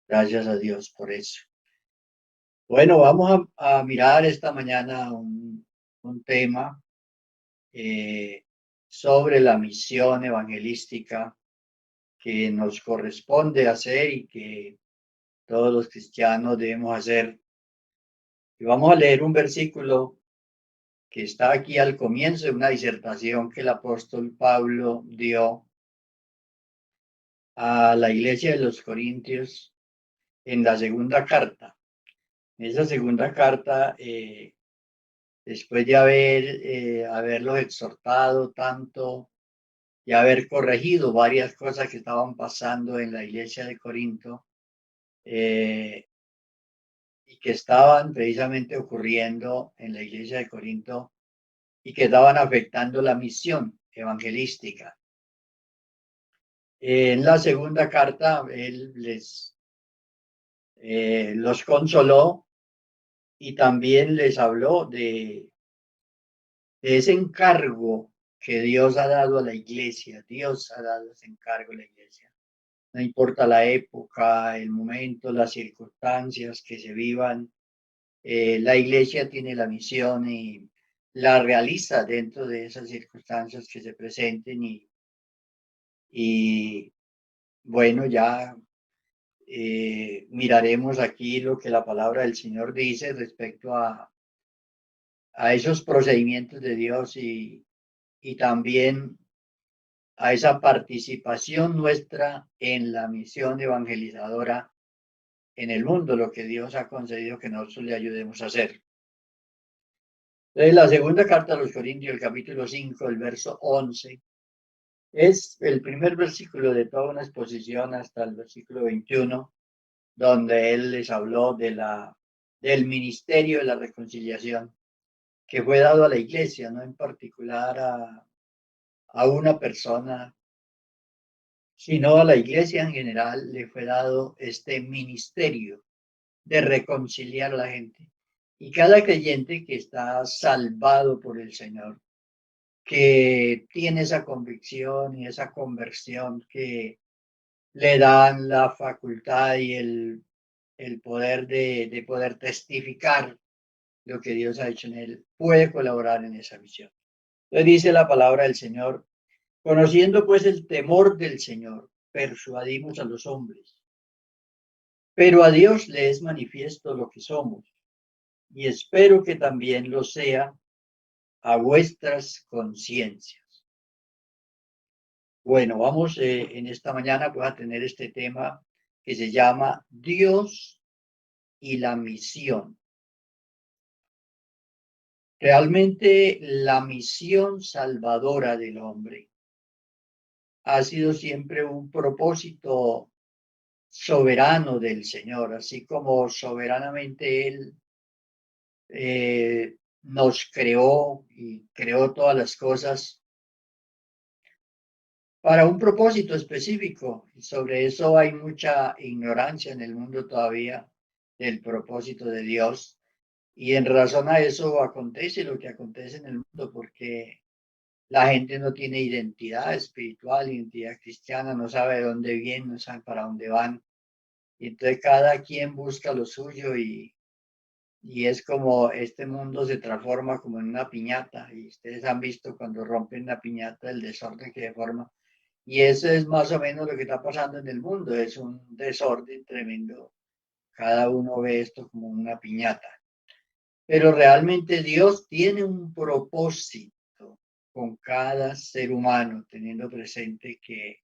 Gracias a Dios por eso. Bueno, vamos a mirar esta mañana un tema sobre la misión evangelística que nos corresponde hacer y que todos los cristianos debemos hacer. Y vamos a leer un versículo que está aquí al comienzo de una disertación que el apóstol Pablo dio a la iglesia de los Corintios en la segunda carta. En esa segunda carta, después de haberlos exhortado tanto y haber corregido varias cosas que estaban pasando en la iglesia de Corinto, eh, y que estaban precisamente ocurriendo en la iglesia de Corinto y que estaban afectando la misión evangelística. En la segunda carta, él los consoló y también les habló de ese encargo que Dios ha dado a la iglesia. Dios ha dado ese encargo a la iglesia. No importa la época, el momento, las circunstancias que se vivan, la iglesia tiene la misión y la realiza dentro de esas circunstancias que se presenten y bueno, ya miraremos aquí lo que la palabra del Señor dice respecto a esos procedimientos de Dios y también a esa participación nuestra en la misión evangelizadora en el mundo, lo que Dios ha concedido que nosotros le ayudemos a hacer. Entonces, la segunda carta a los Corintios, el capítulo 5, el verso 11, es el primer versículo de toda una exposición hasta el versículo 21, donde él les habló del ministerio de la reconciliación que fue dado a la iglesia, no en particular a una persona, sino a la iglesia en general le fue dado este ministerio de reconciliar a la gente. Y cada creyente que está salvado por el Señor, que tiene esa convicción y esa conversión que le dan la facultad y el poder de poder testificar lo que Dios ha hecho en él, puede colaborar en esa misión. Entonces dice la palabra del Señor, conociendo pues el temor del Señor, persuadimos a los hombres, pero a Dios le es manifiesto lo que somos, y espero que también lo sea a vuestras conciencias. Bueno, vamos en esta mañana pues a tener este tema que se llama Dios y la misión. Realmente la misión salvadora del hombre ha sido siempre un propósito soberano del Señor, así como soberanamente Él nos creó y creó todas las cosas para un propósito específico. Y sobre eso hay mucha ignorancia en el mundo todavía del propósito de Dios. Y en razón a eso acontece lo que acontece en el mundo, porque la gente no tiene identidad espiritual, identidad cristiana, no sabe de dónde vienen, no sabe para dónde van. Y entonces cada quien busca lo suyo y es como este mundo se transforma como en una piñata. Y ustedes han visto cuando rompen una piñata el desorden que forma. Y eso es más o menos lo que está pasando en el mundo. Es un desorden tremendo. Cada uno ve esto como una piñata. Pero realmente Dios tiene un propósito con cada ser humano, teniendo presente que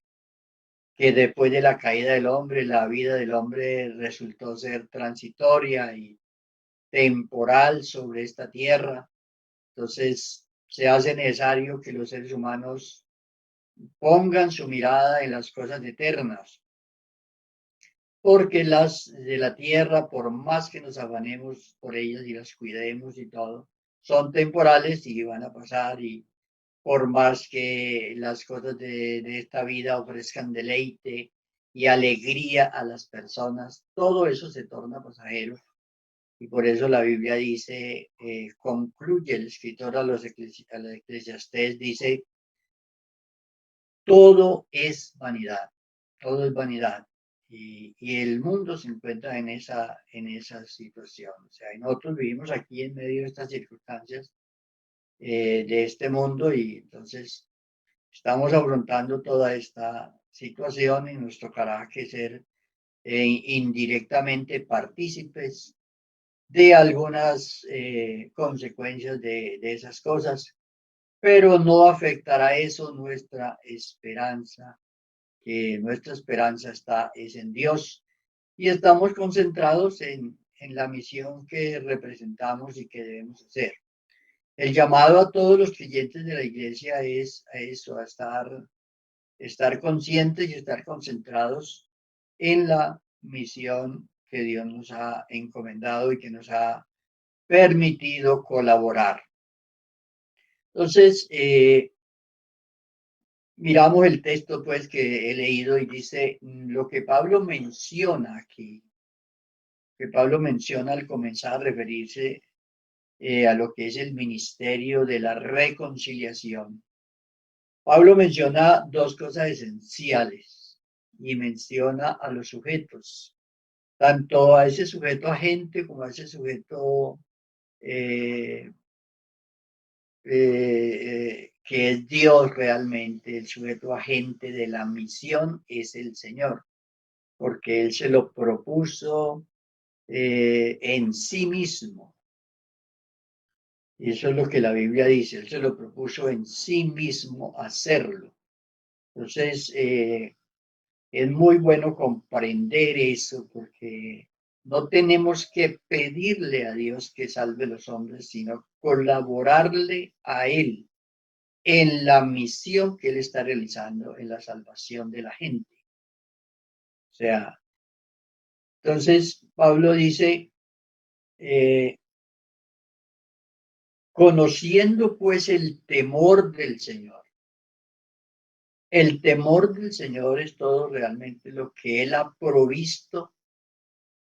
después de la caída del hombre, la vida del hombre resultó ser transitoria y temporal sobre esta tierra. Entonces, se hace necesario que los seres humanos pongan su mirada en las cosas eternas, porque las de la tierra, por más que nos afanemos por ellas y las cuidemos y todo, son temporales y van a pasar y por más que las cosas de esta vida ofrezcan deleite y alegría a las personas, todo eso se torna pasajero. Y por eso la Biblia dice, concluye el escritor a los Eclesiastés, dice, todo es vanidad, todo es vanidad. y el mundo se encuentra en esa situación. O sea, y nosotros vivimos aquí en medio de estas circunstancias de este mundo y entonces estamos afrontando toda esta situación y nos tocará que ser indirectamente partícipes de algunas consecuencias de esas cosas, pero no afectará eso nuestra esperanza, que nuestra esperanza es en Dios y estamos concentrados en la misión que representamos y que debemos hacer. El llamado a todos los creyentes de la iglesia es a eso, a estar conscientes y estar concentrados en la misión que Dios nos ha encomendado y que nos ha permitido colaborar. Entonces, miramos el texto pues que he leído y dice lo que Pablo menciona aquí, que Pablo menciona al comenzar a referirse a lo que es el ministerio de la reconciliación. Pablo menciona dos cosas esenciales y menciona a los sujetos, tanto a ese sujeto agente como a ese sujeto que es Dios realmente. El sujeto agente de la misión es el Señor, porque Él se lo propuso en sí mismo. Y eso es lo que la Biblia dice, Él se lo propuso en sí mismo hacerlo. Entonces, es muy bueno comprender eso, porque no tenemos que pedirle a Dios que salve a los hombres, sino colaborarle a Él en la misión que Él está realizando en la salvación de la gente. O sea, entonces Pablo dice, conociendo pues el temor del Señor. El temor del Señor es todo realmente lo que Él ha provisto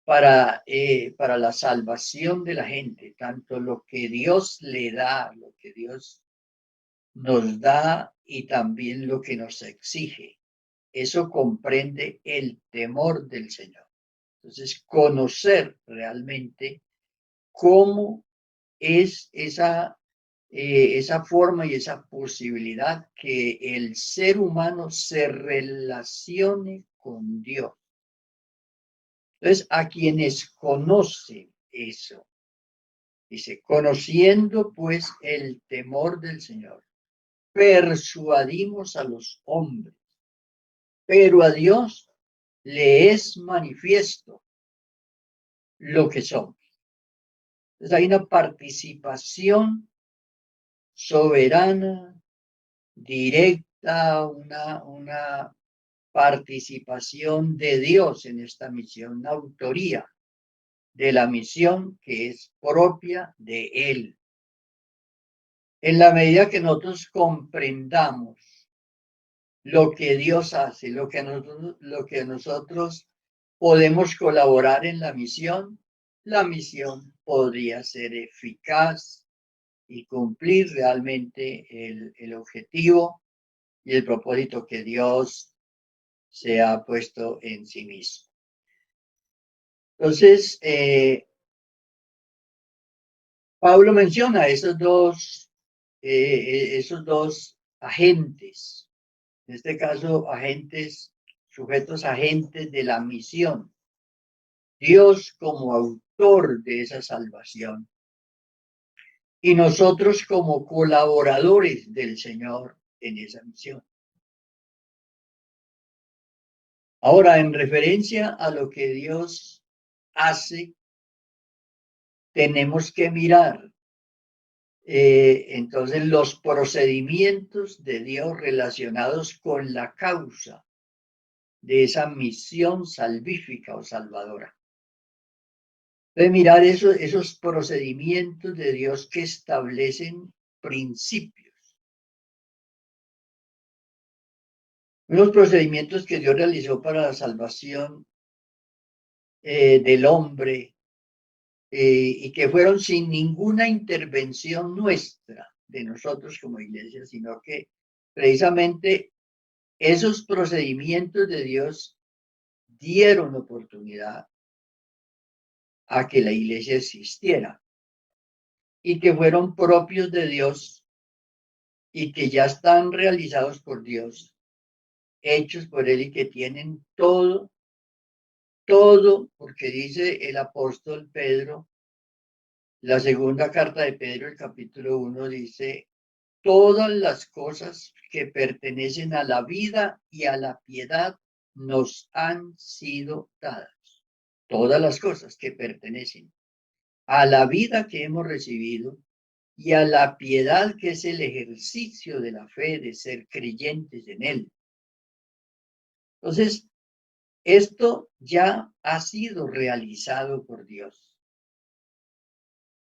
para la salvación de la gente, tanto lo que Dios le da, lo que Dios nos da y también lo que nos exige. Eso comprende el temor del Señor. Entonces, conocer realmente cómo es esa forma y esa posibilidad que el ser humano se relacione con Dios. Entonces, a quienes conocen eso, dice, conociendo pues el temor del Señor, persuadimos a los hombres, pero a Dios le es manifiesto lo que somos. Entonces hay una participación soberana, directa, una participación de Dios en esta misión, una autoría de la misión que es propia de Él. En la medida que nosotros comprendamos lo que Dios hace, lo que nosotros podemos colaborar en la misión podría ser eficaz y cumplir realmente el objetivo y el propósito que Dios se ha puesto en sí mismo. Entonces, Pablo menciona esos dos agentes, en este caso sujetos agentes de la misión. Dios como autor de esa salvación y nosotros como colaboradores del Señor en esa misión. Ahora, en referencia a lo que Dios hace, tenemos que mirar entonces los procedimientos de Dios relacionados con la causa de esa misión salvífica o salvadora. De mirar esos procedimientos de Dios que establecen principios. Unos procedimientos que Dios realizó para la salvación del hombre y que fueron sin ninguna intervención nuestra, de nosotros como iglesia, sino que precisamente esos procedimientos de Dios dieron oportunidad a que la iglesia existiera y que fueron propios de Dios y que ya están realizados por Dios, hechos por Él y que tienen todo, porque dice el apóstol Pedro, la segunda carta de Pedro, el capítulo 1, dice, todas las cosas que pertenecen a la vida y a la piedad nos han sido dadas. Todas las cosas que pertenecen a la vida que hemos recibido y a la piedad que es el ejercicio de la fe, de ser creyentes en Él. Entonces, esto ya ha sido realizado por Dios.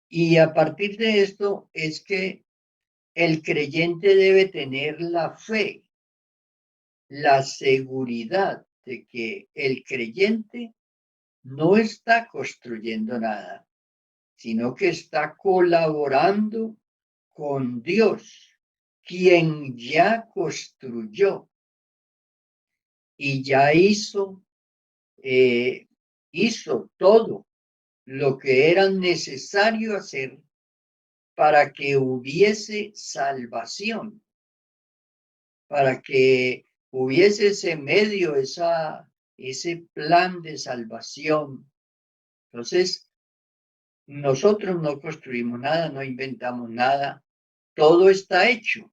Y a partir de esto es que el creyente debe tener la fe, la seguridad de que el creyente no está construyendo nada, sino que está colaborando con Dios, quien ya construyó y ya hizo todo lo que era necesario hacer para que hubiese salvación, para que hubiese ese medio, ese plan de salvación. Entonces, nosotros no construimos nada, no inventamos nada, todo está hecho.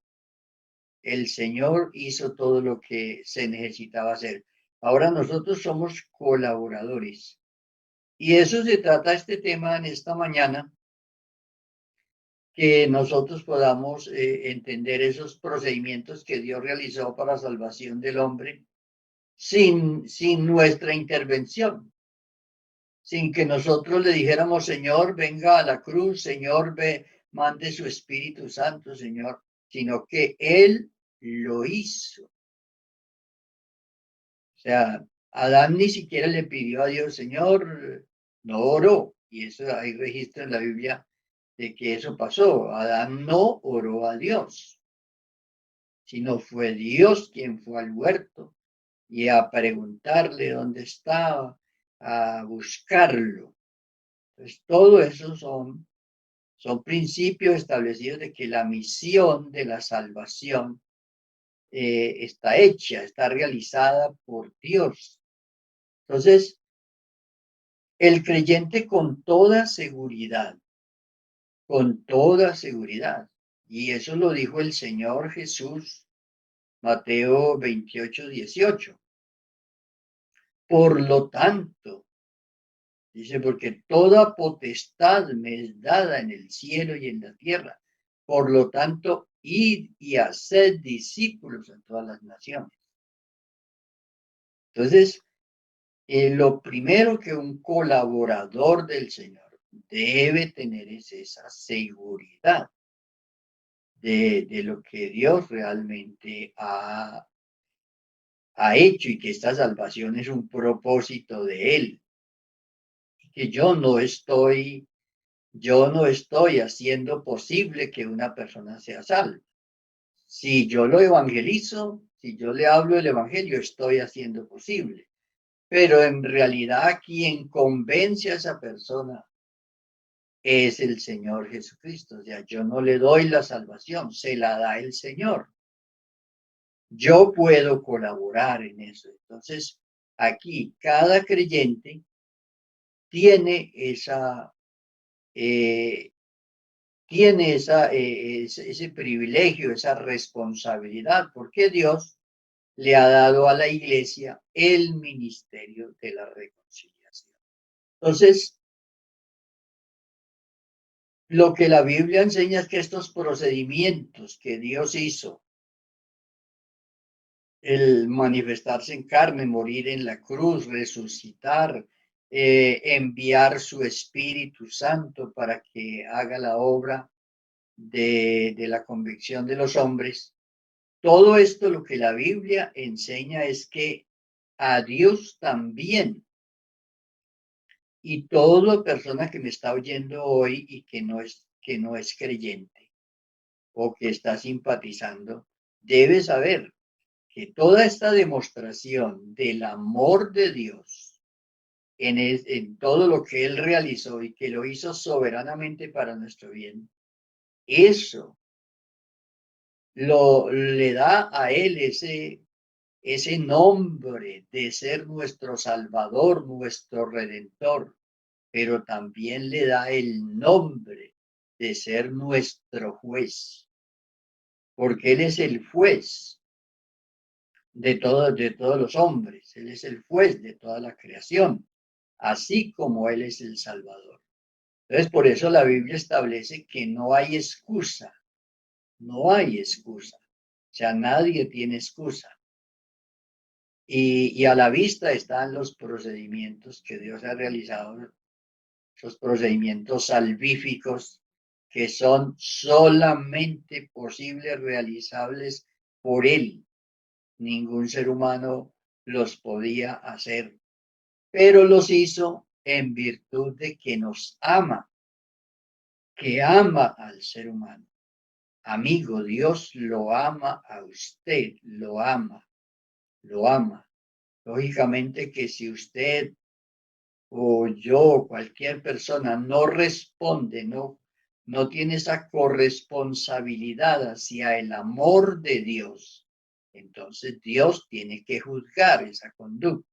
El Señor hizo todo lo que se necesitaba hacer. Ahora nosotros somos colaboradores. Y eso se trata este tema en esta mañana, que nosotros podamos entender esos procedimientos que Dios realizó para la salvación del hombre sin nuestra intervención, sin que nosotros le dijéramos, Señor, venga a la cruz, Señor, mande su Espíritu Santo, Señor, sino que Él lo hizo. O sea, Adán ni siquiera le pidió a Dios, Señor, no oró, y eso hay registro en la Biblia de que eso pasó. Adán no oró a Dios, sino fue Dios quien fue al huerto y a preguntarle dónde estaba, a buscarlo. Entonces, todo eso son principios establecidos de que la misión de la salvación está hecha, está realizada por Dios. Entonces, el creyente con toda seguridad, y eso lo dijo el Señor Jesús, Mateo 28:18. Por lo tanto, dice, porque toda potestad me es dada en el cielo y en la tierra. Por lo tanto, id y haced discípulos en todas las naciones. Entonces, lo primero que un colaborador del Señor debe tener es esa seguridad de lo que Dios realmente ha hecho y que esta salvación es un propósito de Él. Que yo no estoy haciendo posible que una persona sea salva. Si yo lo evangelizo, si yo le hablo el evangelio, estoy haciendo posible. Pero en realidad quien convence a esa persona es el Señor Jesucristo. O sea, yo no le doy la salvación, se la da el Señor. Yo puedo colaborar en eso. Entonces, aquí cada creyente tiene ese privilegio, esa responsabilidad, porque Dios le ha dado a la iglesia el ministerio de la reconciliación. Entonces, lo que la Biblia enseña es que estos procedimientos que Dios hizo, el manifestarse en carne, morir en la cruz, resucitar, enviar su Espíritu Santo para que haga la obra de la convicción de los hombres. Todo esto lo que la Biblia enseña es que a Dios también, y toda persona que me está oyendo hoy y que no es creyente o que está simpatizando, debe saber que toda esta demostración del amor de Dios en todo lo que Él realizó y que lo hizo soberanamente para nuestro bien, eso le da a Él ese nombre de ser nuestro Salvador, nuestro Redentor, pero también le da el nombre de ser nuestro juez, porque Él es el juez de todos los hombres, Él es el juez de toda la creación, así como Él es el Salvador. Entonces, por eso la Biblia establece que no hay excusa, no hay excusa, o sea, nadie tiene excusa. Y a la vista están los procedimientos que Dios ha realizado, esos procedimientos salvíficos que son solamente posibles, realizables por Él. Ningún ser humano los podía hacer, pero los hizo en virtud de que nos ama, que ama al ser humano. Amigo, Dios lo ama a usted, lo ama, lo ama. Lógicamente que si usted o yo, cualquier persona, no responde, no tiene esa corresponsabilidad hacia el amor de Dios, entonces Dios tiene que juzgar esa conducta.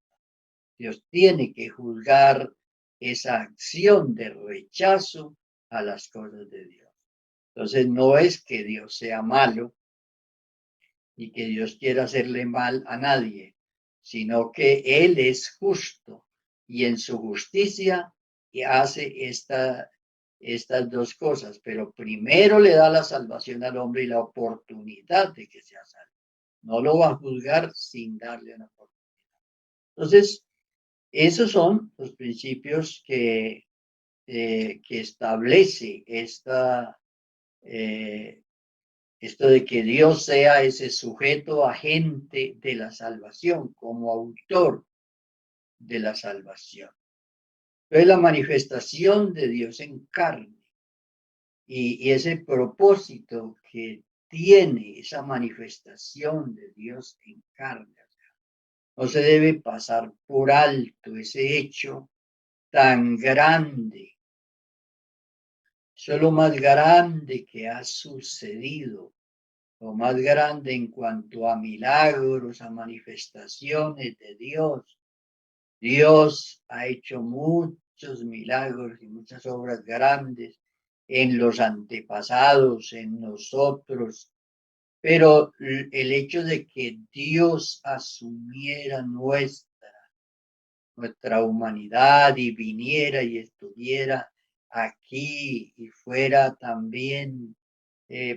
Dios tiene que juzgar esa acción de rechazo a las cosas de Dios. Entonces no es que Dios sea malo y que Dios quiera hacerle mal a nadie, sino que Él es justo y en su justicia hace estas dos cosas, pero primero le da la salvación al hombre y la oportunidad de que sea salvo. No lo va a juzgar sin darle una oportunidad. Entonces, esos son los principios que establece esto de que Dios sea ese sujeto agente de la salvación, como autor de la salvación. Es la manifestación de Dios en carne y ese propósito que tiene esa manifestación de Dios en carne. No se debe pasar por alto ese hecho tan grande. Eso es lo más grande que ha sucedido, lo más grande en cuanto a milagros, a manifestaciones de Dios. Dios ha hecho muchos milagros y muchas obras grandes en los antepasados, en nosotros, pero el hecho de que Dios asumiera nuestra humanidad y viniera y estuviera aquí y fuera también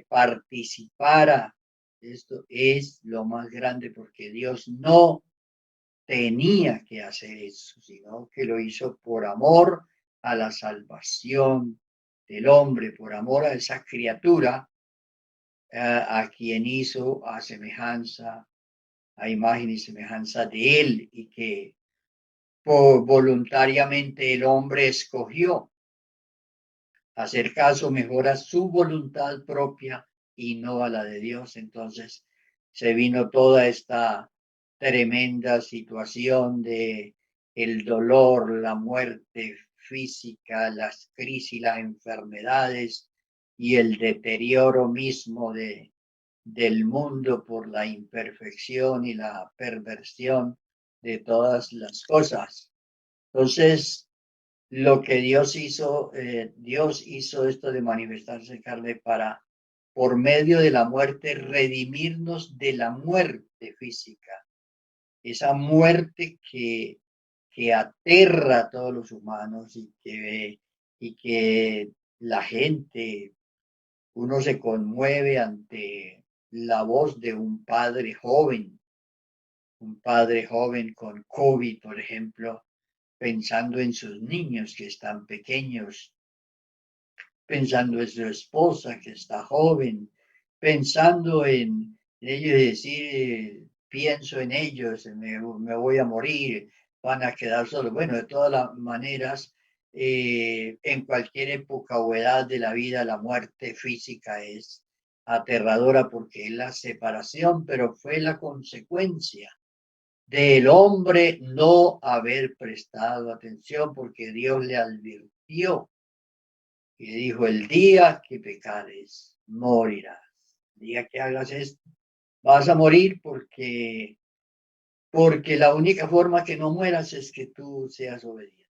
participara. Esto es lo más grande porque Dios no tenía que hacer eso, sino que lo hizo por amor a la salvación del hombre, por amor a esa criatura a quien hizo a semejanza, a imagen y semejanza de él y que voluntariamente el hombre escogió hacer caso mejor a su voluntad propia y no a la de Dios. Entonces se vino toda esta tremenda situación de el dolor, la muerte física, las crisis, las enfermedades y el deterioro mismo del mundo por la imperfección y la perversión de todas las cosas. Entonces, lo que Dios hizo esto de manifestarse en carne para, por medio de la muerte, redimirnos de la muerte física, esa muerte que aterra a todos los humanos y que la gente, uno se conmueve ante la voz de un padre joven con COVID, por ejemplo, pensando en sus niños que están pequeños, pensando en su esposa que está joven, pensando en ellos y decir, pienso en ellos, me voy a morir, van a quedar solos. Bueno, de todas las maneras, en cualquier época o edad de la vida, la muerte física es aterradora porque es la separación, pero fue la consecuencia del hombre no haber prestado atención porque Dios le advirtió y dijo, el día que pecares, morirás. El día que hagas esto, vas a morir porque la única forma que no mueras es que tú seas obediente.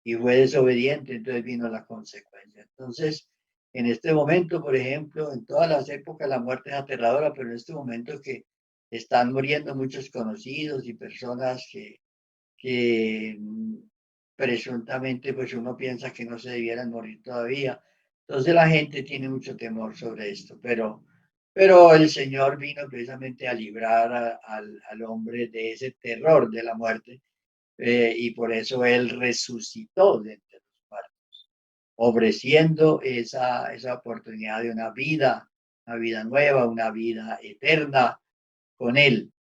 Y fue desobediente, entonces vino la consecuencia. Entonces, en este momento, por ejemplo, en todas las épocas la muerte es aterradora, pero en este momento que están muriendo muchos conocidos y personas que presuntamente pues uno piensa que no se debieran morir todavía. Entonces la gente tiene mucho temor sobre esto, pero el Señor vino precisamente a librar al hombre de ese terror de la muerte y por eso Él resucitó de entre los muertos, ofreciendo esa oportunidad de una vida nueva, una vida eterna con Él.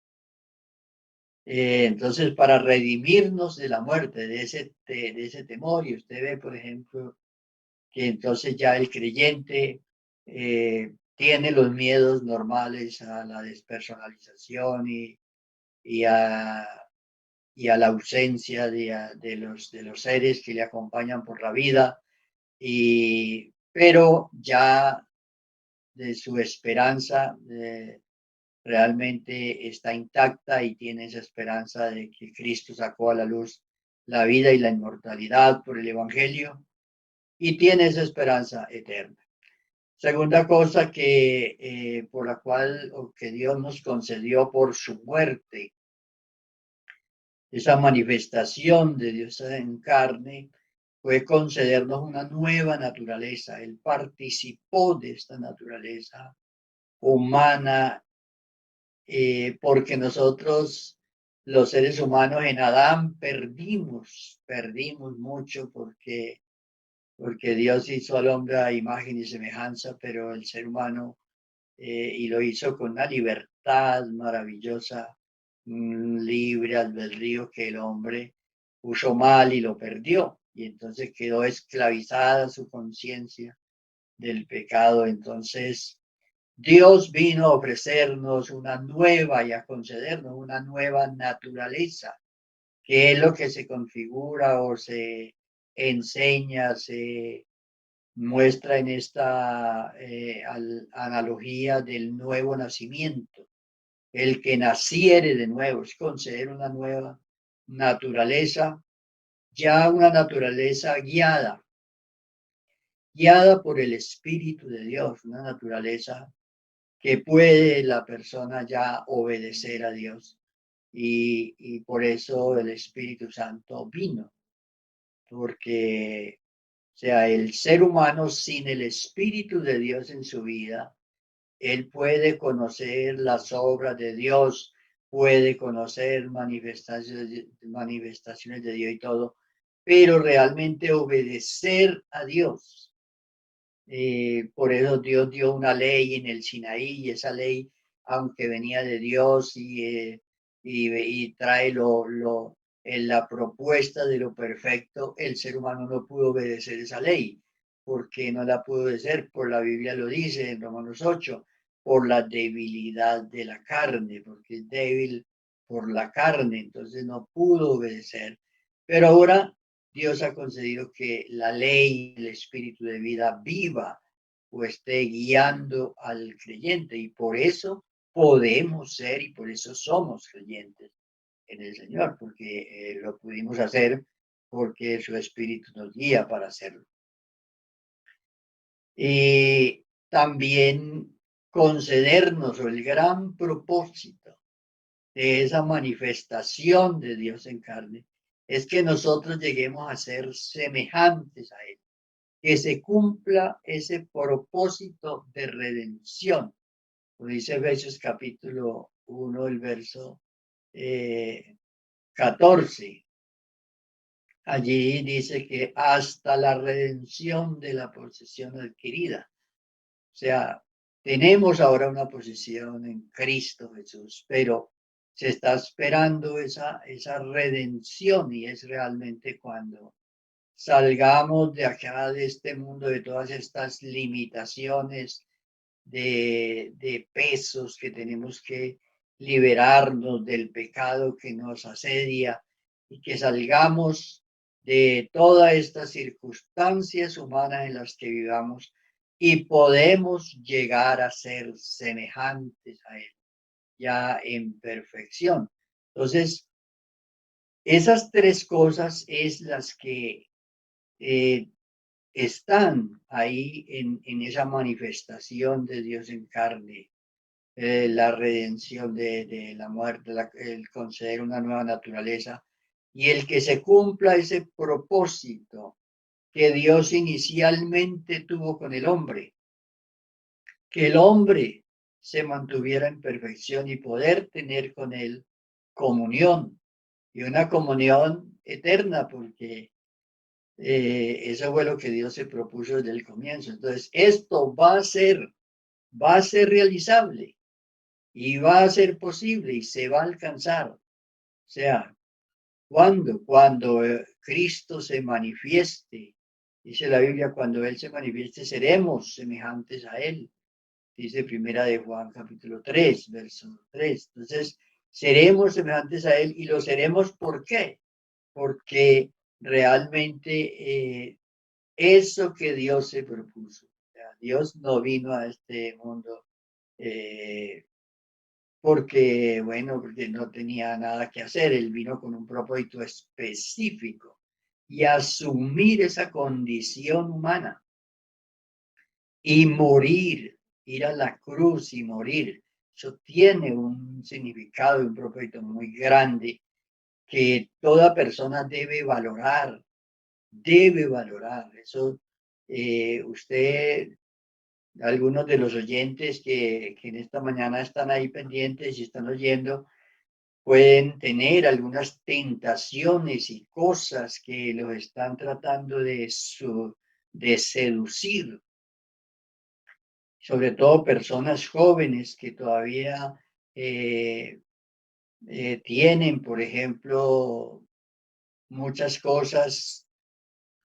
Entonces, para redimirnos de la muerte, de ese temor, y usted ve, por ejemplo, que entonces ya el creyente tiene los miedos normales a la despersonalización y, a, y a la ausencia de los seres que le acompañan por la vida, pero ya de su esperanza realmente está intacta y tiene esa esperanza de que Cristo sacó a la luz la vida y la inmortalidad por el Evangelio y tiene esa esperanza eterna. Segunda cosa que por la cual o que Dios nos concedió por su muerte, esa manifestación de Dios en carne, fue concedernos una nueva naturaleza. Él participó de esta naturaleza humana porque nosotros, los seres humanos en Adán, perdimos mucho porque Dios hizo al hombre a imagen y semejanza, pero el ser humano, y lo hizo con una libertad maravillosa, un libre albedrío que el hombre puso mal y lo perdió, y entonces quedó esclavizada su conciencia del pecado. Entonces, Dios vino a ofrecernos una nueva y a concedernos una nueva naturaleza, que es lo que se configura o se enseña, se muestra en esta analogía del nuevo nacimiento. El que naciere de nuevo es conceder una nueva naturaleza, ya una naturaleza guiada por el Espíritu de Dios, una naturaleza que puede la persona ya obedecer a Dios. Y por eso el Espíritu Santo vino, porque, o sea, el ser humano sin el Espíritu de Dios en su vida, él puede conocer las obras de Dios, puede conocer manifestaciones de Dios y todo, pero realmente obedecer a Dios. Por eso Dios dio una ley en el Sinaí y esa ley, aunque venía de Dios y trae en la propuesta de lo perfecto, el ser humano no pudo obedecer esa ley. Porque no la pudo obedecer? Por la Biblia lo dice en Romanos 8, por la debilidad de la carne, porque es débil por la carne, entonces no pudo obedecer. Pero ahora Dios ha concedido que la ley, el espíritu de vida viva o esté guiando al creyente y por eso podemos ser y por eso somos creyentes en el Señor, porque lo pudimos hacer porque su espíritu nos guía para hacerlo. Y también concedernos el gran propósito de esa manifestación de Dios en carne es que nosotros lleguemos a ser semejantes a Él, que se cumpla ese propósito de redención. Como dice Efesios capítulo 1, el verso 14. Allí dice que hasta la redención de la posesión adquirida. O sea, tenemos ahora una posición en Cristo Jesús, pero se está esperando esa redención y es realmente cuando salgamos de acá, de este mundo, de todas estas limitaciones, de pesos, que tenemos que liberarnos del pecado que nos asedia y que salgamos de todas estas circunstancias humanas en las que vivamos y podemos llegar a ser semejantes a Él, ya en perfección. Entonces, esas tres cosas es las que eh, están ahí en esa manifestación de Dios en carne, la redención de la muerte, el conceder una nueva naturaleza y el que se cumpla ese propósito que Dios inicialmente tuvo con el hombre, que el hombre se mantuviera en perfección y poder tener con él comunión y una comunión eterna, porque eso fue lo que Dios se propuso desde el comienzo. Entonces, esto va a ser realizable y va a ser posible y se va a alcanzar. O sea, cuando Cristo se manifieste, dice la Biblia, cuando Él se manifieste, seremos semejantes a Él. Dice primera de Juan, capítulo 3, verso 3. Entonces, seremos semejantes a Él y lo seremos, ¿por qué? Porque realmente eso que Dios se propuso. O sea, Dios no vino a este mundo eh, porque, bueno, porque no tenía nada que hacer. Él vino con un propósito específico y asumir esa condición humana y morir, ir a la cruz y morir. Eso tiene un significado y un propósito muy grande que toda persona debe valorar, debe valorar. Eso, usted, algunos de los oyentes que en esta mañana están ahí pendientes y están oyendo, pueden tener algunas tentaciones y cosas que los están tratando de seducir, sobre todo personas jóvenes que todavía eh, tienen, por ejemplo, muchas cosas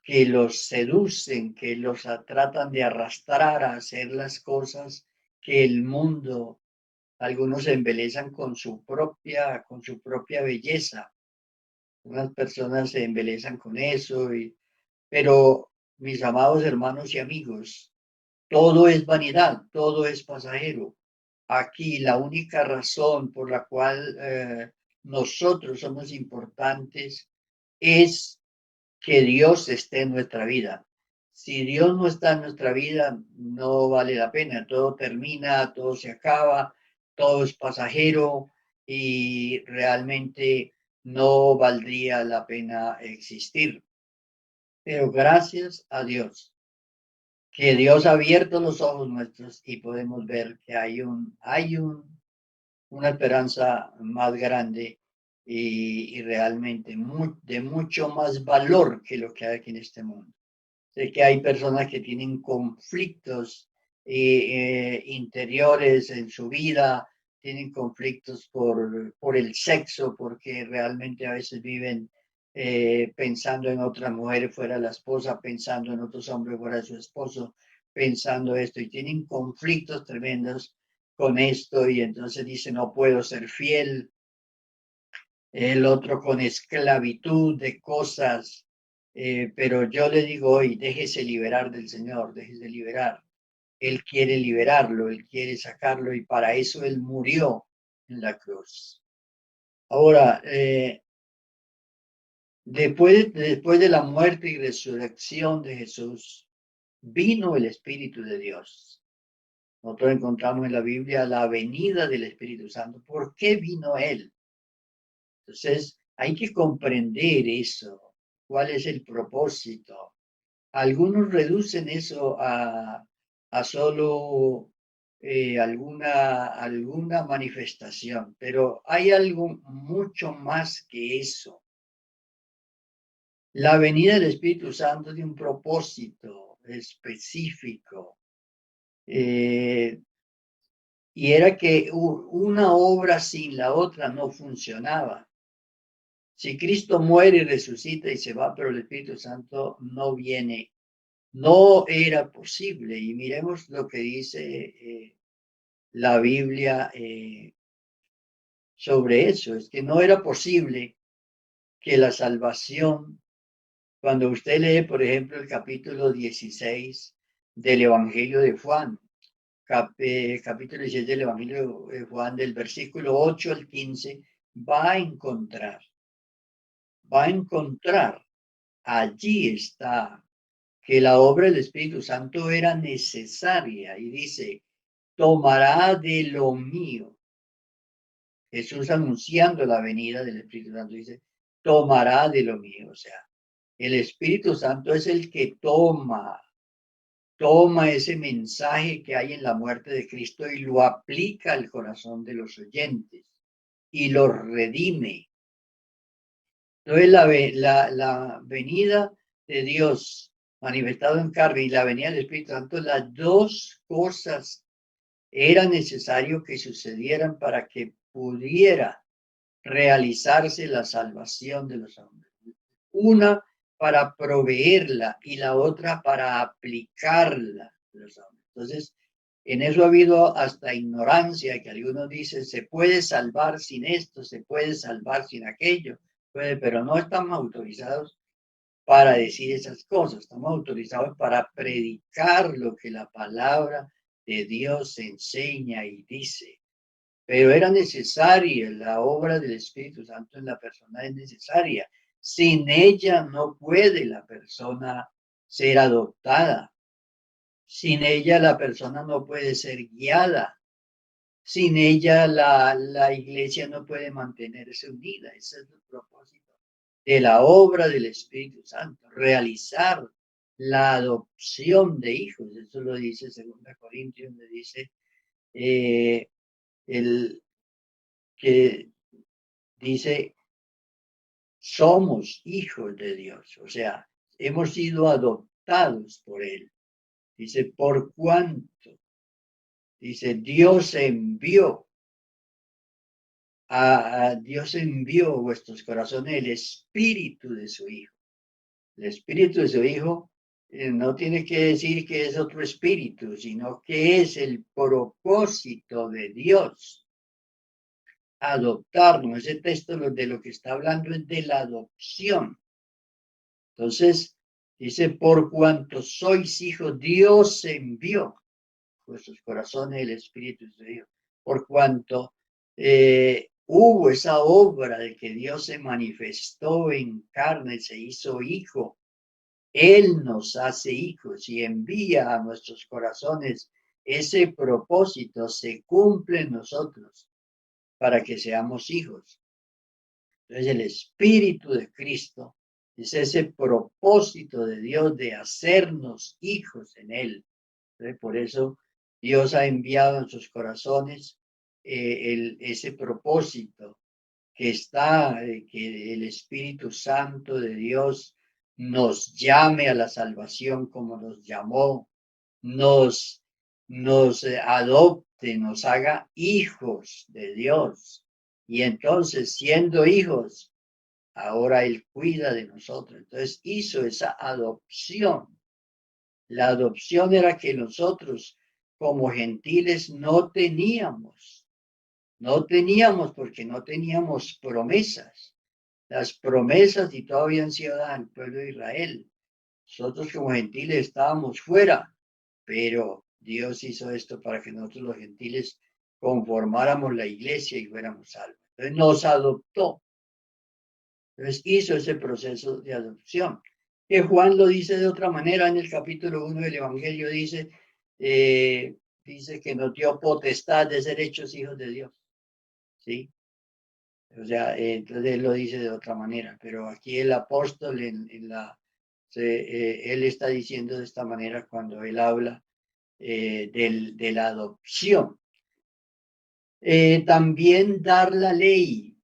que los seducen, que los tratan de arrastrar a hacer las cosas que el mundo, algunos se embelezan con su propia belleza. Unas personas se embelezan con eso, pero mis amados hermanos y amigos, todo es vanidad, todo es pasajero. Aquí la única razón por la cual nosotros somos importantes es que Dios esté en nuestra vida. Si Dios no está en nuestra vida, no vale la pena. Todo termina, todo se acaba, todo es pasajero y realmente no valdría la pena existir. Pero gracias a Dios, que Dios ha abierto los ojos nuestros y podemos ver que una esperanza más grande y realmente de mucho más valor que lo que hay aquí en este mundo. Sé que hay personas que tienen conflictos interiores en su vida, tienen conflictos por el sexo, porque realmente a veces viven pensando en otra mujer fuera de la esposa, pensando en otros hombres fuera de su esposo, pensando esto, y tienen conflictos tremendos con esto, y entonces dicen, no puedo ser fiel, el otro con esclavitud de cosas, pero yo le digo hoy, déjese liberar del Señor, déjese liberar. Él quiere liberarlo, Él quiere sacarlo y para eso Él murió en la cruz. Ahora, después de la muerte y resurrección de Jesús, vino el Espíritu de Dios. Nosotros encontramos en la Biblia la venida del Espíritu Santo. ¿Por qué vino Él? Entonces, hay que comprender eso. ¿Cuál es el propósito? Algunos reducen eso a solo alguna manifestación, pero hay algo mucho más que eso. La venida del Espíritu Santo de un propósito específico. Y era que una obra sin la otra no funcionaba. Si Cristo muere y resucita y se va, pero el Espíritu Santo no viene, no era posible. Y miremos lo que dice la Biblia sobre eso. Es que no era posible que la salvación, cuando usted lee, por ejemplo, el capítulo 16 del Evangelio de Juan, capítulo 16 del Evangelio de Juan, del versículo 8 al 15, va a encontrar, allí está que la obra del Espíritu Santo era necesaria y dice, tomará de lo mío. Jesús anunciando la venida del Espíritu Santo dice, tomará de lo mío. O sea, el Espíritu Santo es el que toma ese mensaje que hay en la muerte de Cristo y lo aplica al corazón de los oyentes y lo redime. Entonces la venida de Dios manifestado en carne y la venida del Espíritu Santo, las dos cosas era necesario que sucedieran para que pudiera realizarse la salvación de los hombres. Una para proveerla y la otra para aplicarla a los hombres. Entonces, en eso ha habido hasta ignorancia, que algunos dicen, se puede salvar sin esto, se puede salvar sin aquello, puede, pero no estamos autorizados para decir esas cosas, estamos autorizados para predicar lo que la palabra de Dios enseña y dice. Pero era necesaria la obra del Espíritu Santo en la persona, es necesaria. Sin ella no puede la persona ser adoptada. Sin ella la persona no puede ser guiada. Sin ella la iglesia no puede mantenerse unida. Ese es el propósito de la obra del Espíritu Santo, realizar la adopción de hijos. Eso lo dice 2 Corintios, donde dice el que dice, somos hijos de Dios, o sea, hemos sido adoptados por Él. Dice, por cuanto, dice, Dios envió a vuestros corazones el espíritu de su Hijo. El espíritu de su Hijo no tiene que decir que es otro espíritu, sino que es el propósito de Dios. Adoptarnos. Ese texto de lo que está hablando es de la adopción. Entonces, dice, por cuanto sois hijos, Dios envió vuestros corazones el Espíritu de Dios. Por cuanto hubo esa obra de que Dios se manifestó en carne, se hizo hijo. Él nos hace hijos y envía a nuestros corazones ese propósito, se cumple en nosotros para que seamos hijos. Entonces el Espíritu de Cristo es ese propósito de Dios de hacernos hijos en Él. Entonces, por eso Dios ha enviado en sus corazones ese propósito que está, que el Espíritu Santo de Dios nos llame a la salvación como nos llamó, nos adopte, nos haga hijos de Dios. Y entonces, siendo hijos, ahora Él cuida de nosotros. Entonces hizo esa adopción. La adopción era que nosotros como gentiles no teníamos porque no teníamos promesas. Las promesas y todavía han sido dadas al pueblo de Israel. Nosotros como gentiles estábamos fuera, pero Dios hizo esto para que nosotros los gentiles conformáramos la iglesia y fuéramos salvos. Entonces nos adoptó. Entonces hizo ese proceso de adopción. Que Juan lo dice de otra manera en el capítulo 1 del Evangelio, dice que nos dio potestad de ser hechos hijos de Dios. ¿Sí? O sea, entonces él lo dice de otra manera, pero aquí el apóstol él está diciendo de esta manera cuando él habla de la adopción. También dar la ley,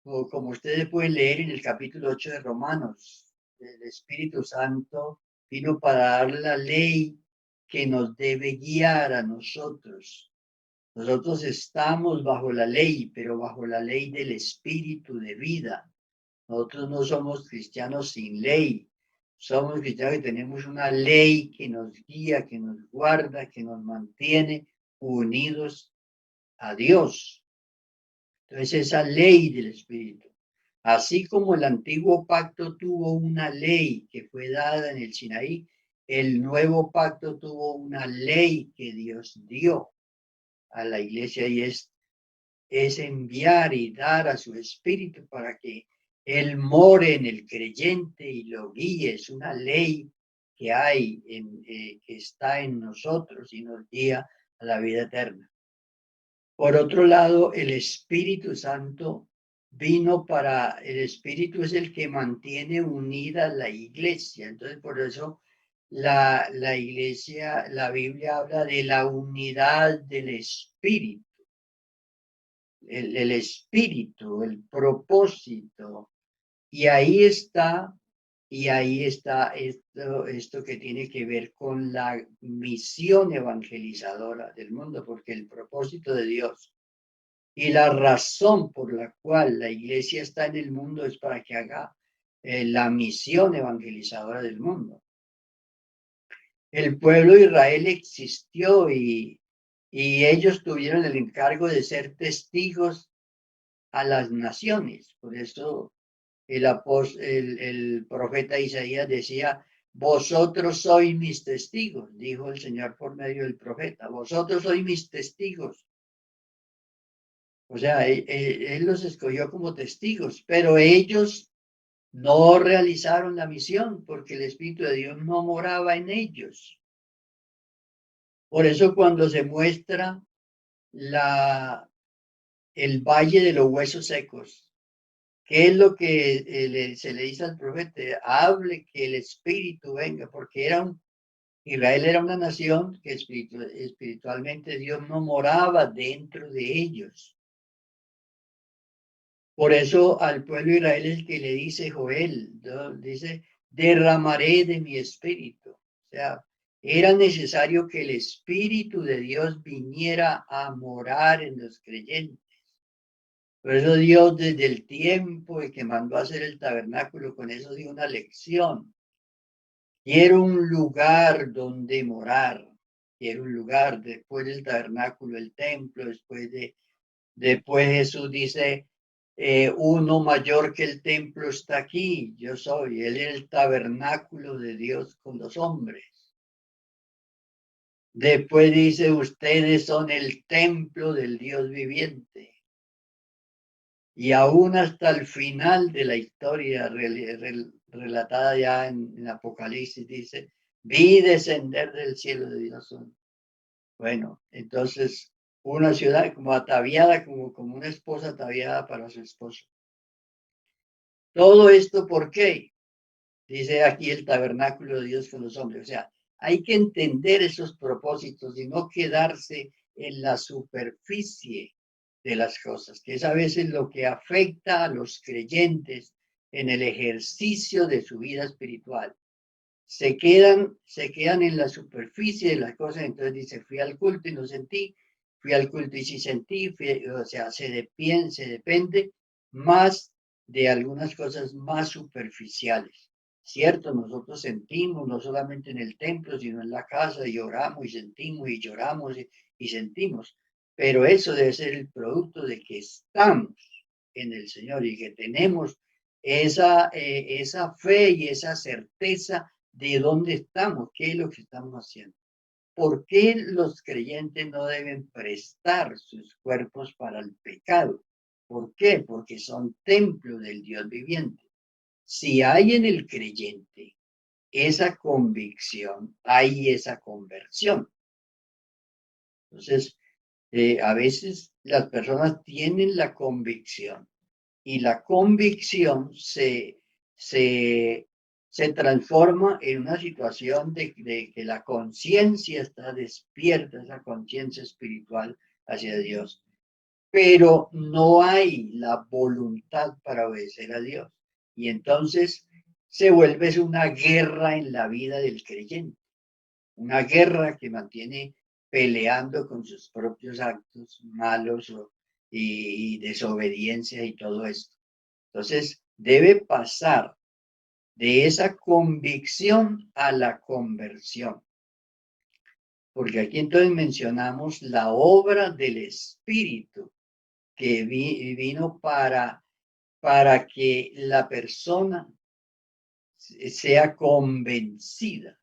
o como ustedes pueden leer en el capítulo 8 de Romanos, el Espíritu Santo vino para dar la ley que nos debe guiar a nosotros. Nosotros estamos bajo la ley, pero bajo la ley del Espíritu de vida. Nosotros no somos cristianos sin ley. Somos cristianos que tenemos una ley que nos guía, que nos guarda, que nos mantiene unidos a Dios. Entonces esa ley del Espíritu, así como el antiguo pacto tuvo una ley que fue dada en el Sinaí, el nuevo pacto tuvo una ley que Dios dio a la iglesia y es enviar y dar a su Espíritu para que Él more en el creyente y lo guíe. Es una ley que hay, que está en nosotros y nos guía a la vida eterna. Por otro lado, el Espíritu Santo el Espíritu es el que mantiene unida la iglesia. Entonces, por eso la iglesia, la Biblia habla de la unidad del Espíritu. El espíritu, el propósito. Y ahí está esto que tiene que ver con la misión evangelizadora del mundo, porque el propósito de Dios y la razón por la cual la iglesia está en el mundo es para que haga la misión evangelizadora del mundo. El pueblo de Israel existió y ellos tuvieron el encargo de ser testigos a las naciones. Por eso el profeta Isaías decía, vosotros sois mis testigos, dijo el Señor por medio del profeta, vosotros sois mis testigos. O sea, él los escogió como testigos, pero ellos no realizaron la misión porque el Espíritu de Dios no moraba en ellos. Por eso cuando se muestra el valle de los huesos secos, ¿qué es lo que se le dice al profeta? Hable que el Espíritu venga, porque Israel era una nación que espiritualmente Dios no moraba dentro de ellos. Por eso al pueblo de Israel es el que le dice Joel, ¿no? Dice, derramaré de mi espíritu. O sea, era necesario que el Espíritu de Dios viniera a morar en los creyentes. Por eso Dios desde el tiempo en que mandó a hacer el tabernáculo, con eso dio una lección. Quiero un lugar donde morar. Quiero un lugar después del tabernáculo, el templo, después Jesús dice, uno mayor que el templo está aquí. Yo soy, él es el tabernáculo de Dios con los hombres. Después dice, ustedes son el templo del Dios viviente. Y aún hasta el final de la historia relatada ya en Apocalipsis dice, vi descender del cielo de Dios. Bueno, entonces una ciudad como ataviada, como una esposa ataviada para su esposo. Todo esto, ¿por qué? Dice aquí el tabernáculo de Dios con los hombres. O sea, hay que entender esos propósitos y no quedarse en la superficie de las cosas, que es a veces lo que afecta a los creyentes en el ejercicio de su vida espiritual. Se quedan en la superficie de las cosas, entonces dice, fui al culto y no sentí, fui al culto y sí sentí, o sea, se depende más de algunas cosas más superficiales. Cierto, nosotros sentimos no solamente en el templo, sino en la casa, y oramos y sentimos y lloramos y sentimos, pero eso debe ser el producto de que estamos en el Señor y que tenemos esa fe y esa certeza de dónde estamos, qué es lo que estamos haciendo. ¿Por qué los creyentes no deben prestar sus cuerpos para el pecado? ¿Por qué? Porque son templo del Dios viviente. Si hay en el creyente esa convicción, hay esa conversión. Entonces, a veces las personas tienen la convicción y la convicción se transforma en una situación de que la conciencia está despierta, esa conciencia espiritual hacia Dios, pero no hay la voluntad para obedecer a Dios. Y entonces se vuelve una guerra en la vida del creyente, una guerra que mantiene peleando con sus propios actos malos y desobediencia y todo esto. Entonces, debe pasar de esa convicción a la conversión. porque aquí entonces mencionamos la obra del Espíritu que vino para que la persona sea convencida.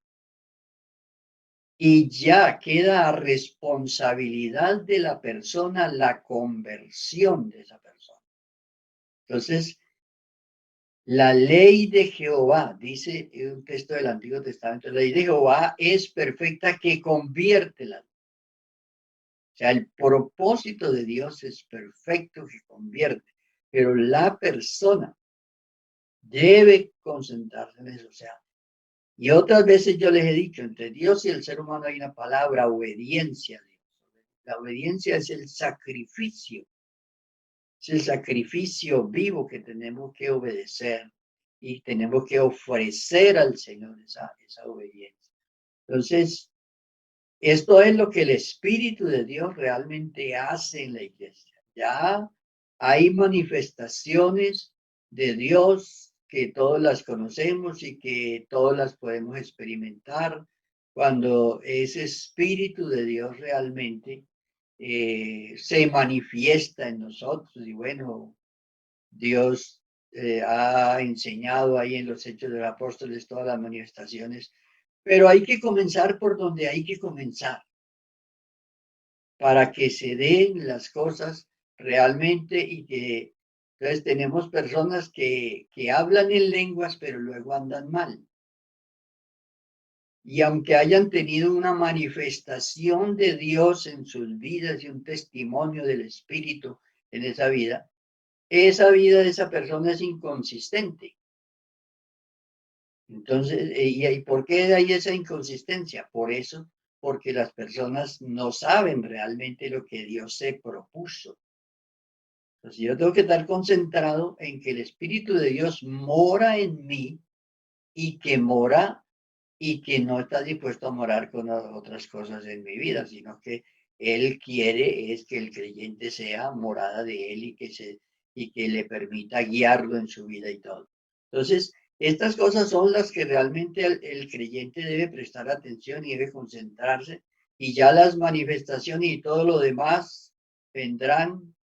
Y ya queda a responsabilidad de la persona la conversión de esa persona. Entonces, la ley de Jehová, dice un texto del Antiguo Testamento, la ley de Jehová es perfecta que convierte la. O sea, el propósito de Dios es perfecto que convierte, pero la persona debe concentrarse en eso. O sea, y otras veces yo les he dicho, entre Dios y el ser humano hay una palabra, obediencia. La obediencia es el sacrificio vivo que tenemos que obedecer y tenemos que ofrecer al Señor esa obediencia. Entonces, esto es lo que el Espíritu de Dios realmente hace en la iglesia. Ya hay manifestaciones de Dios que todos las conocemos y que todos las podemos experimentar cuando ese Espíritu de Dios realmente se manifiesta en nosotros. Y bueno, Dios ha enseñado ahí en los Hechos de los Apóstoles todas las manifestaciones, pero hay que comenzar por donde hay que comenzar para que se den las cosas realmente y que entonces tenemos personas que hablan en lenguas pero luego andan mal. Y aunque hayan tenido una manifestación de Dios en sus vidas y un testimonio del Espíritu en esa vida de esa persona es inconsistente. Entonces, ¿y por qué hay esa inconsistencia? Por eso, porque las personas no saben realmente lo que Dios se propuso. Entonces, yo tengo que estar concentrado en que el Espíritu de Dios mora en mí y que mora y que no está dispuesto a morar con otras cosas en mi vida, sino que Él quiere es que el creyente sea morada de Él y que le permita guiarlo en su vida y todo. Entonces, estas cosas son las que realmente el creyente debe prestar atención y debe concentrarse, y ya las manifestaciones y todo lo demás vendrán.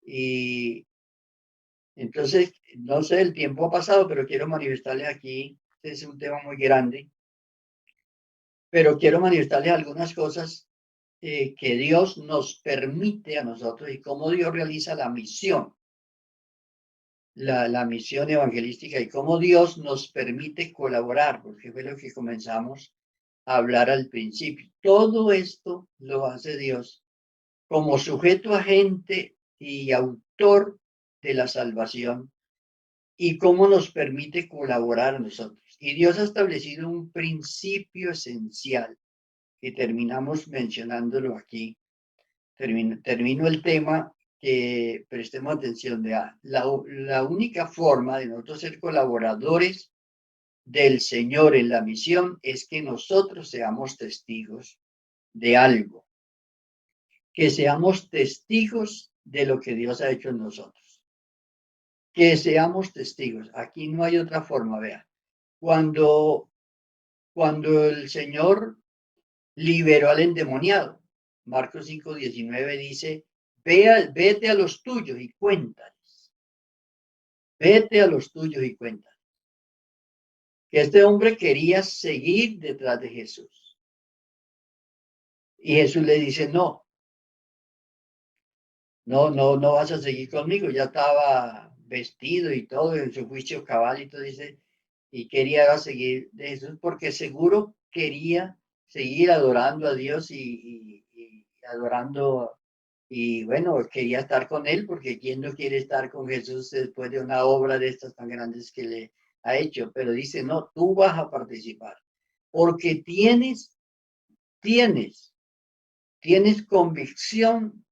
Y entonces, no sé, el tiempo ha pasado, pero quiero manifestarles aquí, este es un tema muy grande, pero quiero manifestarles algunas cosas que Dios nos permite a nosotros y cómo Dios realiza la misión, la misión evangelística y cómo Dios nos permite colaborar, porque fue lo que comenzamos a hablar al principio. Todo esto lo hace Dios como sujeto agente y autor de la salvación y cómo nos permite colaborar a nosotros. Y Dios ha establecido un principio esencial que terminamos mencionándolo aquí. Termino el tema, que prestemos atención. La única forma de nosotros ser colaboradores del Señor en la misión es que nosotros seamos testigos de algo, que seamos testigos de lo que Dios ha hecho en nosotros, que seamos testigos. Aquí no hay otra forma, vea. Cuando el Señor liberó al endemoniado, Marcos 5:19 dice, vete a los tuyos y cuéntales. Vete a los tuyos y cuéntales. Que este hombre quería seguir detrás de Jesús. Y Jesús le dice, no vas a seguir conmigo. Ya estaba vestido y todo, en su juicio cabal y todo, dice, y quería seguir de Jesús porque seguro quería seguir adorando a Dios y adorando. Y bueno, quería estar con él porque quién no quiere estar con Jesús después de una obra de estas tan grandes que le ha hecho. Pero dice, no, tú vas a participar porque tienes, tienes convicción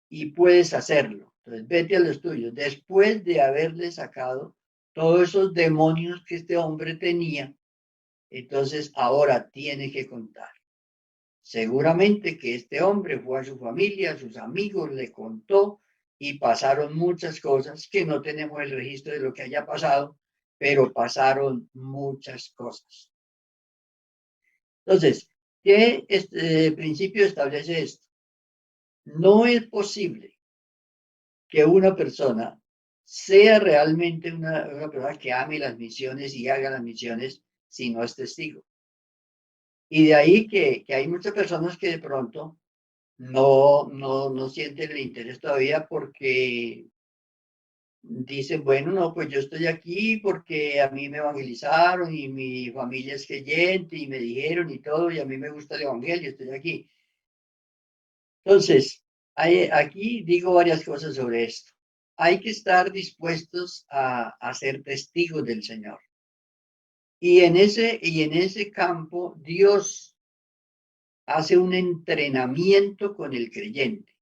y puedes hacerlo. Entonces, vete a los tuyos. Después de haberle sacado todos esos demonios que este hombre tenía, entonces ahora tiene que contar. Seguramente que este hombre fue a su familia, a sus amigos, le contó y pasaron muchas cosas que no tenemos el registro de lo que haya pasado, pero pasaron muchas cosas. Entonces, ¿Qué principio establece esto? No es posible que una persona sea realmente una persona que ame las misiones y haga las misiones si no es testigo. Y de ahí que hay muchas personas que de pronto no sienten el interés todavía porque dicen, bueno, no, pues yo estoy aquí porque a mí me evangelizaron y mi familia es creyente y me dijeron y todo, y a mí me gusta el evangelio, estoy aquí. Entonces, aquí digo varias cosas sobre esto. Hay que estar dispuestos a ser testigos del Señor. Y en ese campo, Dios hace un entrenamiento con el creyente.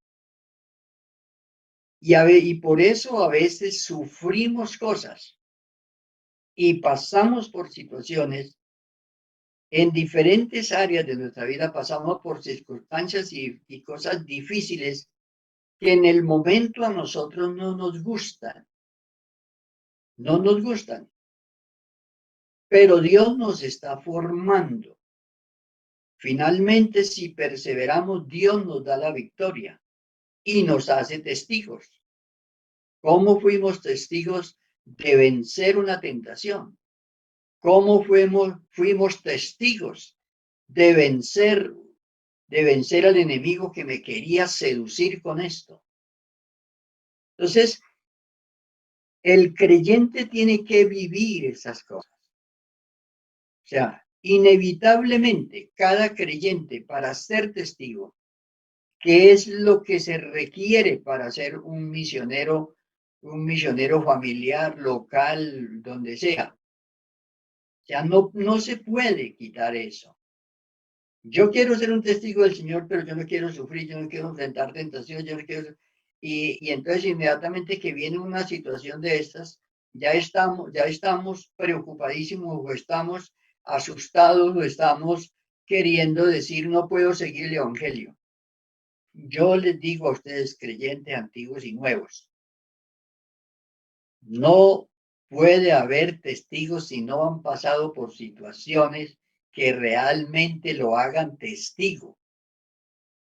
Y por eso a veces sufrimos cosas y pasamos por situaciones en diferentes áreas de nuestra vida, pasamos por circunstancias y cosas difíciles que en el momento a nosotros no nos gustan, no nos gustan, pero Dios nos está formando. Finalmente, si perseveramos, Dios nos da la victoria y nos hace testigos. ¿Cómo fuimos testigos de vencer una tentación? ¿Cómo fuimos testigos de vencer al enemigo que me quería seducir con esto? Entonces, el creyente tiene que vivir esas cosas. O sea, inevitablemente cada creyente para ser testigo, ¿qué es lo que se requiere para ser un misionero familiar, local, donde sea? O sea, no se puede quitar eso. Yo quiero ser un testigo del Señor, pero yo no quiero sufrir, yo no quiero enfrentar tentaciones, yo no quiero. Y entonces inmediatamente que viene una situación de estas, ya estamos preocupadísimos o estamos asustados o estamos queriendo decir no puedo seguir el Evangelio. Yo les digo a ustedes, creyentes antiguos y nuevos, no puede haber testigos si no han pasado por situaciones que realmente lo hagan testigo.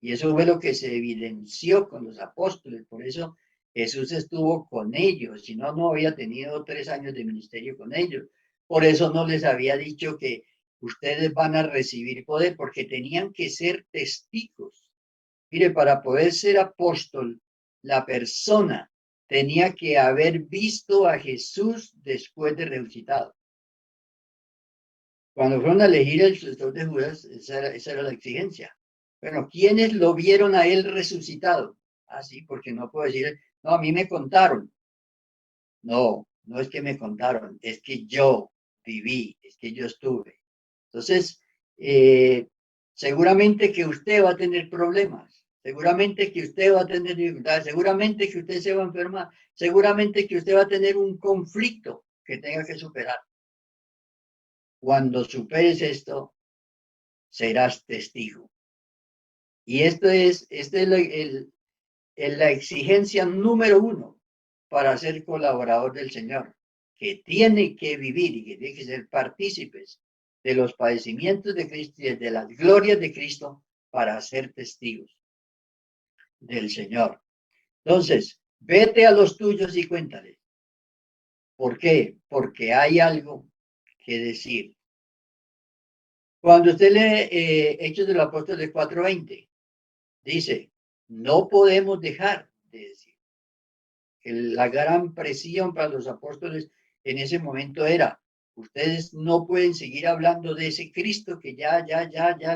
Y eso fue lo que se evidenció con los apóstoles. Por eso Jesús estuvo con ellos. Si no, no había tenido 3 años de ministerio con ellos. Por eso no les había dicho que ustedes van a recibir poder, porque tenían que ser testigos. Mire, para poder ser apóstol, la persona tenía que haber visto a Jesús después de resucitado. Cuando fueron a elegir el sucesor de Judas, esa era la exigencia. Bueno, ¿quiénes lo vieron a él resucitado? Sí, porque no puedo decir, no, a mí me contaron. No, no es que me contaron, es que yo viví, es que yo estuve. Entonces, seguramente que usted va a tener problemas, seguramente que usted va a tener dificultades, seguramente que usted se va a enfermar, seguramente que usted va a tener un conflicto que tenga que superar. Cuando superes esto, serás testigo. Y esta es la exigencia número uno para ser colaborador del Señor, que tiene que vivir y que tiene que ser partícipes de los padecimientos de Cristo y de las glorias de Cristo para ser testigos del Señor. Entonces, vete a los tuyos y cuéntales. ¿Por qué? Porque hay algo que decir. Cuando usted lee Hechos de los Apóstoles 4:20, dice, no podemos dejar de decir. La gran presión para los apóstoles en ese momento era, ustedes no pueden seguir hablando de ese Cristo que ya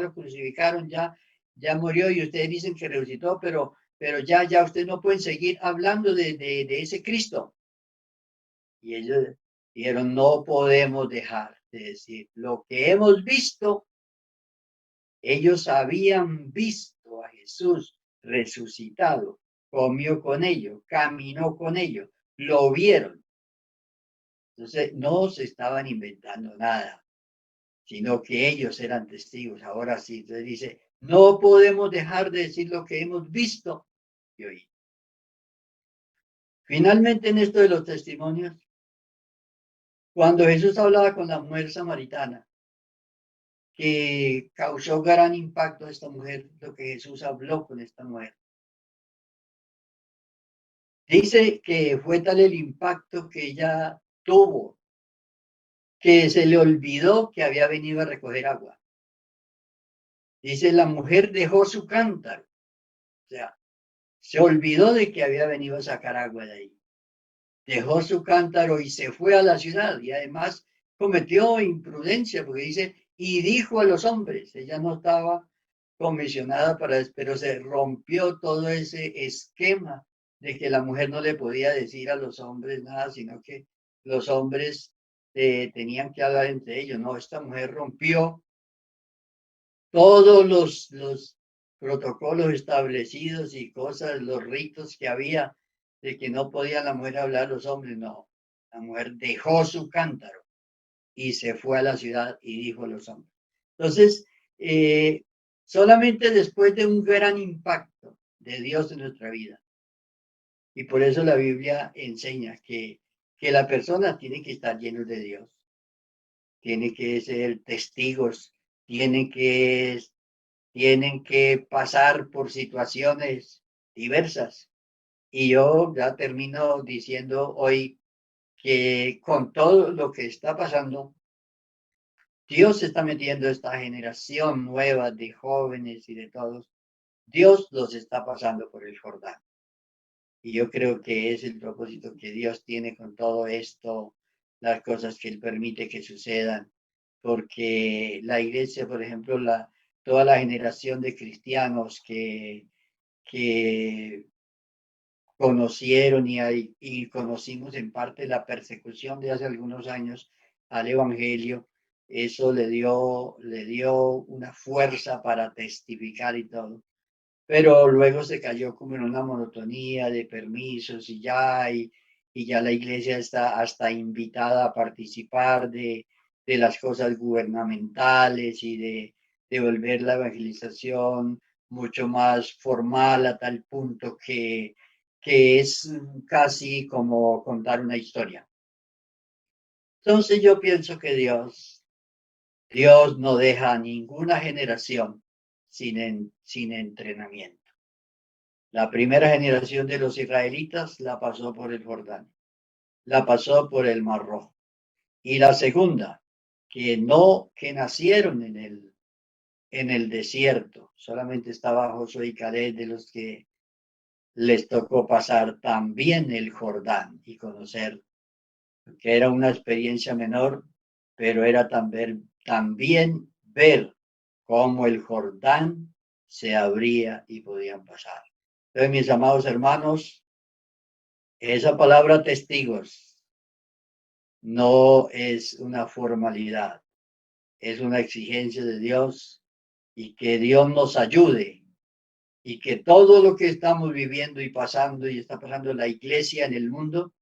lo crucificaron, ya murió y ustedes dicen que resucitó, pero ya ustedes no pueden seguir hablando de ese Cristo. Y ellos dijeron, no podemos dejar de decir lo que hemos visto. Ellos habían visto a Jesús resucitado, comió con ellos, caminó con ellos, lo vieron. Entonces, no se estaban inventando nada, sino que ellos eran testigos. Ahora sí, entonces dice, no podemos dejar de decir lo que hemos visto y oído. Finalmente, en esto de los testimonios, cuando Jesús hablaba con la mujer samaritana, que causó gran impacto a esta mujer, lo que Jesús habló con esta mujer. Dice que fue tal el impacto que ella tuvo, que se le olvidó que había venido a recoger agua. Dice, la mujer dejó su cántaro, o sea, se olvidó de que había venido a sacar agua de ahí. Dejó su cántaro y se fue a la ciudad, y además cometió imprudencia porque dice, y dijo a los hombres, ella no estaba comisionada para eso, pero se rompió todo ese esquema de que la mujer no le podía decir a los hombres nada, sino que los hombres tenían que hablar entre ellos. No, esta mujer rompió todos los protocolos establecidos y cosas, los ritos que había de que no podía la mujer hablar a los hombres. No, la mujer dejó su cántaro y se fue a la ciudad y dijo a los hombres. Entonces, solamente después de un gran impacto de Dios en nuestra vida, y por eso la Biblia enseña que la persona tiene que estar lleno de Dios, tiene que ser testigos, tiene que tienen que pasar por situaciones diversas. Y yo ya termino diciendo hoy que con todo lo que está pasando, Dios está metiendo esta generación nueva de jóvenes y de todos. Dios los está pasando por el Jordán. Y yo creo que es el propósito que Dios tiene con todo esto, las cosas que Él permite que sucedan. Porque la iglesia, por ejemplo, toda la generación de cristianos que conocieron y conocimos en parte la persecución de hace algunos años al Evangelio, eso le dio una fuerza para testificar y todo. Pero luego se cayó como en una monotonía de permisos y ya la iglesia está hasta invitada a participar de las cosas gubernamentales y de volver la evangelización mucho más formal a tal punto que es casi como contar una historia. Entonces yo pienso que Dios no deja ninguna generación sin entrenamiento. La primera generación de los israelitas la pasó por el Jordán, la pasó por el Mar Rojo. Y la segunda, que nacieron en el desierto, solamente estaba Josué y Caleb de los que les tocó pasar también el Jordán y conocer que era una experiencia menor, pero era también ver cómo el Jordán se abría y podían pasar. Entonces, mis amados hermanos, esa palabra testigos no es una formalidad, es una exigencia de Dios y que Dios nos ayude y que todo lo que estamos viviendo y está pasando en la iglesia, en el mundo,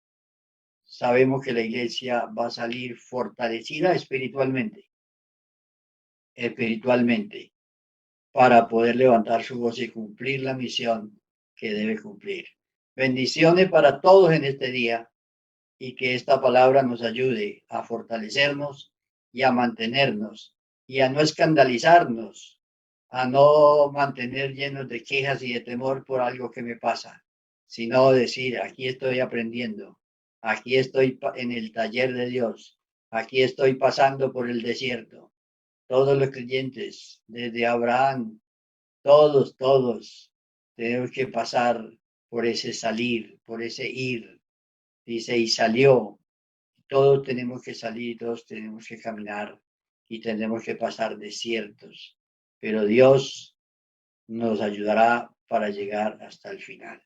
sabemos que la iglesia va a salir fortalecida espiritualmente, para poder levantar su voz y cumplir la misión que debe cumplir. Bendiciones para todos en este día y que esta palabra nos ayude a fortalecernos y a mantenernos y a no escandalizarnos, a no mantener llenos de quejas y de temor por algo que me pasa, sino decir, aquí estoy aprendiendo, aquí estoy en el taller de Dios, aquí estoy pasando por el desierto. Todos los creyentes, desde Abraham, todos tenemos que pasar por ese salir, por ese ir. Dice, y salió. Todos tenemos que salir, todos tenemos que caminar y tenemos que pasar desiertos. Pero Dios nos ayudará para llegar hasta el final.